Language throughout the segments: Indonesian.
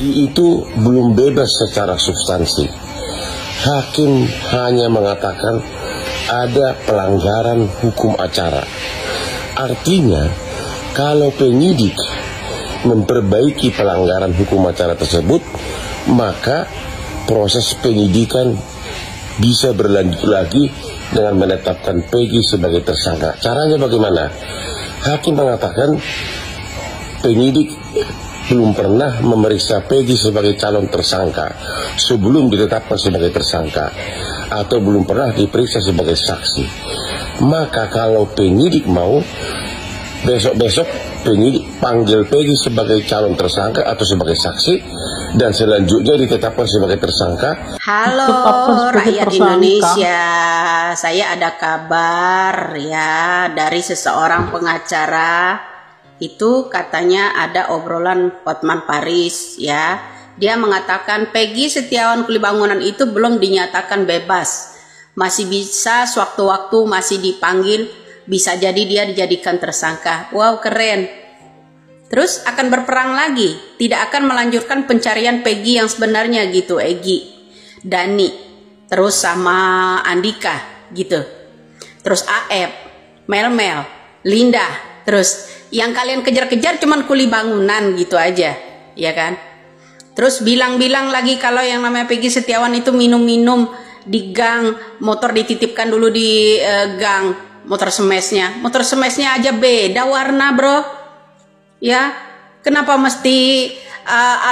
Peggy itu belum bebas secara substansi. Hakim hanya mengatakan ada pelanggaran hukum acara. Artinya, kalau penyidik memperbaiki pelanggaran hukum acara tersebut, maka proses penyidikan bisa berlanjut lagi dengan menetapkan Peggy sebagai tersangka. Caranya bagaimana? Hakim mengatakan penyidik belum pernah memeriksa Peggy sebagai calon tersangka sebelum ditetapkan sebagai tersangka, atau belum pernah diperiksa sebagai saksi. Maka kalau penyidik mau, besok-besok penyidik panggil Peggy sebagai calon tersangka atau sebagai saksi, dan selanjutnya ditetapkan sebagai tersangka. Halo rakyat Indonesia, saya ada kabar ya dari seseorang pengacara. Itu katanya ada obrolan Hotman Paris ya. Dia mengatakan Peggy Setiawan Kulibangunan itu belum dinyatakan bebas. Masih bisa sewaktu-waktu masih dipanggil, bisa jadi dia dijadikan tersangka. Wow, keren. Terus akan berperang lagi, tidak akan melanjutkan pencarian Peggy yang sebenarnya gitu, Egy, Dani, terus sama Andika gitu. Terus Aep, Mel, Linda, terus yang kalian kejar-kejar cuman Kulibangunan gitu aja, ya kan? Terus bilang-bilang lagi kalau yang namanya Peggy Setiawan itu minum-minum di gang, motor dititipkan dulu di gang, motor semesnya aja beda warna bro, ya. Kenapa mesti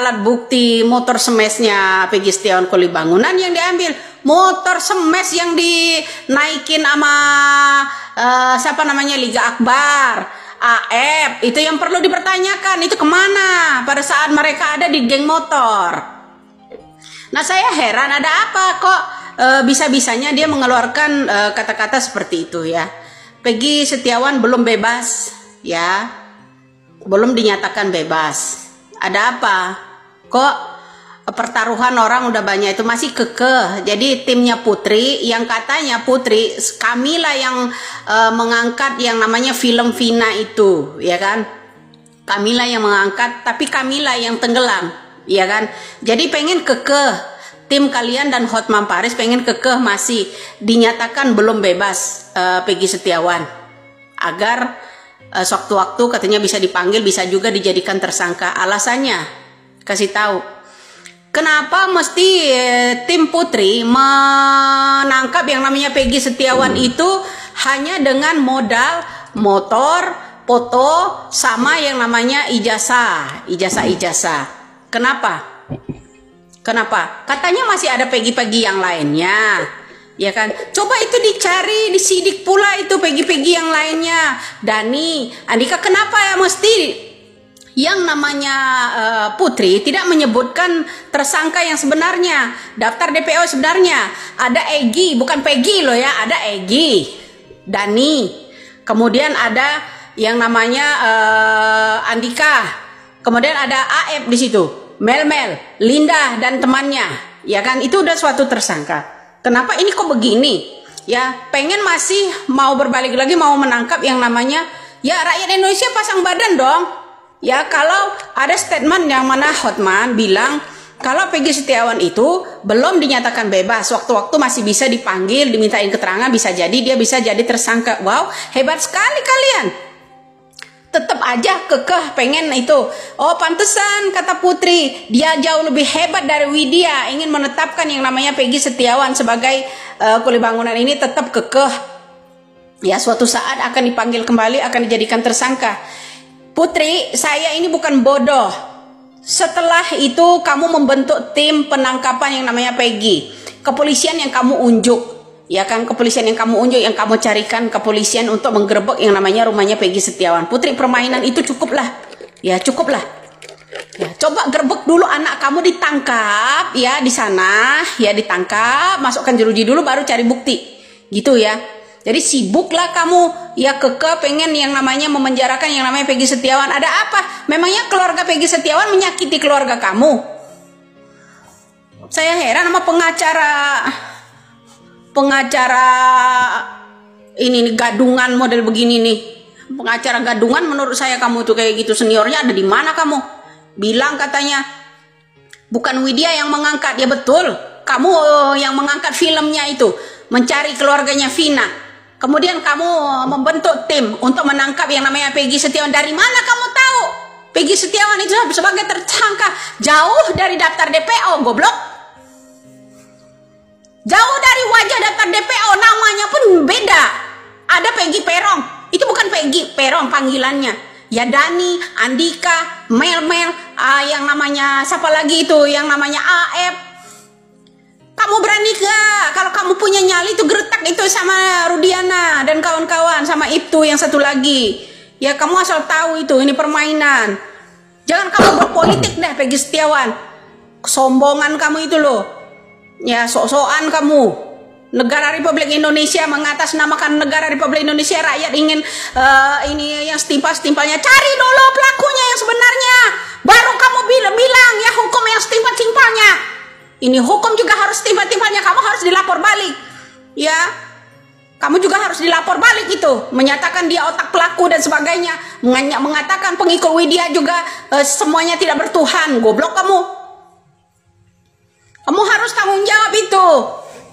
alat bukti motor semesnya Peggy Setiawan Kulibangunan yang diambil? Motor semes yang dinaikin sama siapa namanya Liga Akbar, AF, itu yang perlu dipertanyakan, itu kemana pada saat mereka ada di geng motor. Nah saya heran ada apa kok bisa-bisanya dia mengeluarkan kata-kata seperti itu ya. Peggy Setiawan belum bebas ya, belum dinyatakan bebas. Ada apa kok pertaruhan orang udah banyak itu masih kekeh. Jadi timnya Putri, yang katanya Putri Kamila yang mengangkat yang namanya film Vina itu, ya kan? Kamila yang mengangkat, tapi Kamila yang tenggelam, ya kan? Jadi pengen kekeh, tim kalian dan Hotman Paris pengen kekeh masih dinyatakan belum bebas Peggy Setiawan, agar sewaktu-waktu katanya bisa dipanggil, bisa juga dijadikan tersangka. Alasannya kasih tahu. Kenapa mesti tim Putri menangkap yang namanya Peggy Setiawan itu hanya dengan modal motor, foto, sama yang namanya ijazah. Kenapa? Katanya masih ada Peggy-Peggy yang lainnya, ya kan? Coba itu dicari, disidik pula itu Peggy-Peggy yang lainnya. Dani, Andika, kenapa ya mesti yang namanya Putri tidak menyebutkan tersangka yang sebenarnya, daftar DPO sebenarnya? Ada Egy, bukan Peggy loh ya, ada Egy, Dani, kemudian ada yang namanya Andika, kemudian ada Aep di situ, Mel, Linda dan temannya, ya kan? Itu udah suatu tersangka. Kenapa ini kok begini? Ya, pengen masih mau berbalik lagi, mau menangkap yang namanya, ya rakyat Indonesia pasang badan dong. Ya, kalau ada statement yang mana Hotman bilang kalau Peggy Setiawan itu belum dinyatakan bebas, waktu-waktu masih bisa dipanggil, dimintain keterangan, bisa jadi dia bisa jadi tersangka. Wow, hebat sekali kalian. Tetap aja kekeh pengen itu. Oh, pantesan kata Putri, dia jauh lebih hebat dari Widya, ingin menetapkan yang namanya Peggy Setiawan sebagai Kulibangunan ini tetap kekeh. Ya, suatu saat akan dipanggil kembali, akan dijadikan tersangka. Putri, saya ini bukan bodoh. Setelah itu kamu membentuk tim penangkapan yang namanya Peggy. Kepolisian yang kamu unjuk, ya kan? Kepolisian yang kamu unjuk, yang kamu carikan kepolisian untuk menggerebek yang namanya rumahnya Peggy Setiawan. Putri, permainan itu cukuplah. Ya, cukuplah. Ya, coba gerebek dulu anak kamu, ditangkap ya di sana, ya ditangkap, masukkan jeruji dulu baru cari bukti. Gitu ya. Jadi sibuklah kamu ya kekeh pengen yang namanya memenjarakan yang namanya Peggy Setiawan. Ada apa? Memangnya keluarga Peggy Setiawan menyakiti keluarga kamu? Saya heran sama pengacara ini nih, gadungan model begini nih. Pengacara gadungan menurut saya kamu tuh kayak gitu, seniornya ada di mana kamu? Bilang katanya Bukan Widya yang mengangkat, ya betul. Kamu yang mengangkat filmnya itu, mencari keluarganya Vina. Kemudian kamu membentuk tim untuk menangkap yang namanya Peggy Setiawan. Dari mana kamu tahu Peggy Setiawan itu sebagai tersangka? Jauh dari daftar DPO, goblok. Jauh dari wajah daftar DPO, namanya pun beda. Ada Peggy Perong, itu bukan Peggy Perong panggilannya. Ya Dani, Andika, Mel, yang namanya siapa lagi itu, yang namanya AF. Kamu berani gak kalau kamu punya nyali itu geretak itu sama Rudiana dan kawan-kawan, sama Ibtu yang satu lagi. Ya kamu asal tahu itu, ini permainan. Jangan kamu berpolitik deh Peggy Setiawan. Kesombongan kamu itu loh. Ya sok-sokan kamu. Negara Republik Indonesia, mengatasnamakan Negara Republik Indonesia, rakyat ingin ini yang setimpal-setimpalnya. Cari dulu pelakunya yang sebenarnya, baru kamu bilang ya hukum yang setimpal-timpalnya. Ini hukum juga harus setimpal-timpalnya, kamu harus dilapor balik. Ya, kamu juga harus dilapor balik itu, menyatakan dia otak pelaku dan sebagainya, mengatakan pengikut Widya juga semuanya tidak bertuhan. Goblok kamu. Kamu harus tanggung jawab itu.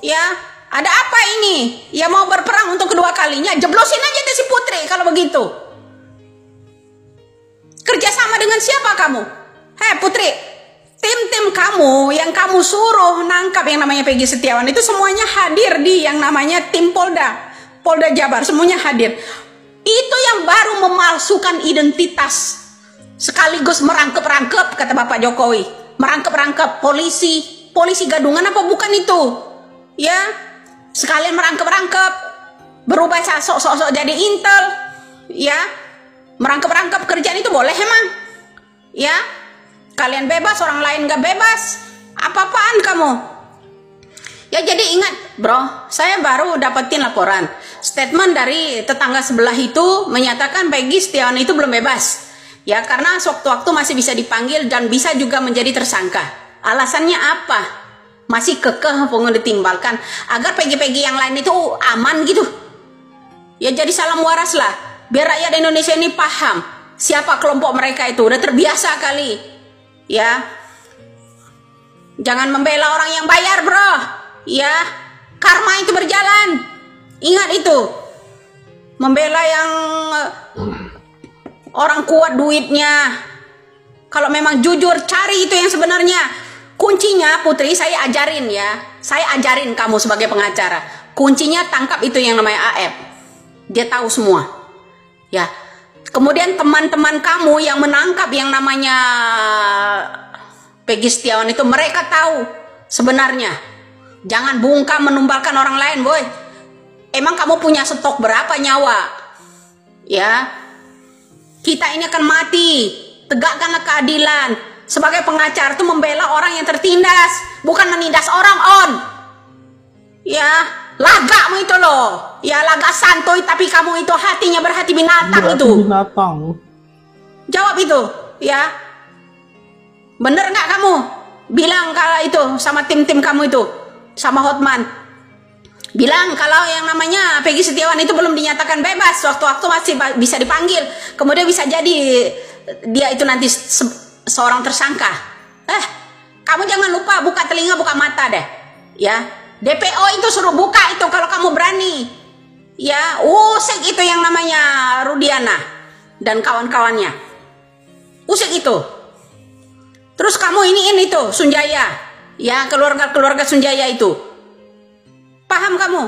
Ya, ada apa ini? Ya mau berperang untuk kedua kalinya, jeblosin aja deh si Putri kalau begitu. Kerjasama dengan siapa kamu? Hei Putri, tim-tim kamu yang kamu suruh nangkap yang namanya Peggy Setiawan itu semuanya hadir di yang namanya tim Polda Jabar, semuanya hadir. Itu yang baru memalsukan identitas sekaligus merangkep-rangkep, kata Bapak Jokowi. Merangkep-rangkep polisi gadungan apa bukan itu? Ya, sekalian merangkep-rangkep, berubah sok-sok jadi intel. Ya, merangkep-rangkep kerjaan itu boleh emang? Ya, kalian bebas, orang lain gak bebas. Apa-apaan kamu? Ya jadi ingat bro, saya baru dapetin laporan. Statement dari tetangga sebelah itu menyatakan Peggy Setiawan itu belum bebas. Ya karena sewaktu-waktu masih bisa dipanggil dan bisa juga menjadi tersangka. Alasannya apa? Masih kekeh pengen ditimbalkan agar Peggy-Peggy yang lain itu aman gitu. Ya jadi salam waras lah. Biar rakyat Indonesia ini paham siapa kelompok mereka itu. Udah terbiasa kali. Ya, jangan membela orang yang bayar bro. Ya, karma itu berjalan. Ingat itu. Membela yang orang kuat duitnya. Kalau memang jujur, cari itu yang sebenarnya. Kuncinya Putri saya ajarin ya. Saya ajarin kamu sebagai pengacara. Kuncinya tangkap itu yang namanya AF. Dia tahu semua. Ya. Kemudian teman-teman kamu yang menangkap yang namanya Peggy Setiawan itu, mereka tahu sebenarnya. Jangan bungkam menumbalkan orang lain, boy. Emang kamu punya stok berapa nyawa? Ya. Kita ini akan mati. Tegakkanlah keadilan. Sebagai pengacara itu membela orang yang tertindas, bukan menindas orang on. Ya, lagamu itu loh. Ya laga santuy tapi kamu itu hatinya berhati binatang itu. Binatang. Jawab itu, ya. Bener nggak kamu? Bilang kalau itu sama tim-tim kamu itu, sama Hotman. Bilang kalau yang namanya Peggy Setiawan itu belum dinyatakan bebas, waktu-waktu masih bisa dipanggil. Kemudian bisa jadi dia itu nanti seorang tersangka. Kamu jangan lupa buka telinga, buka mata deh. Ya, DPO itu suruh buka itu kalau kamu berani. Ya, usik itu yang namanya Rudiana dan kawan-kawannya. Usik itu. Terus kamu ini tuh Sunjaya. Ya, keluarga Sunjaya itu. Paham kamu?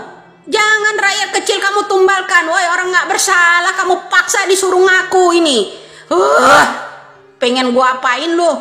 Jangan rakyat kecil kamu tumbalkan. Woi, orang nggak bersalah kamu paksa disuruh ngaku ini. Pengen gua apain lu?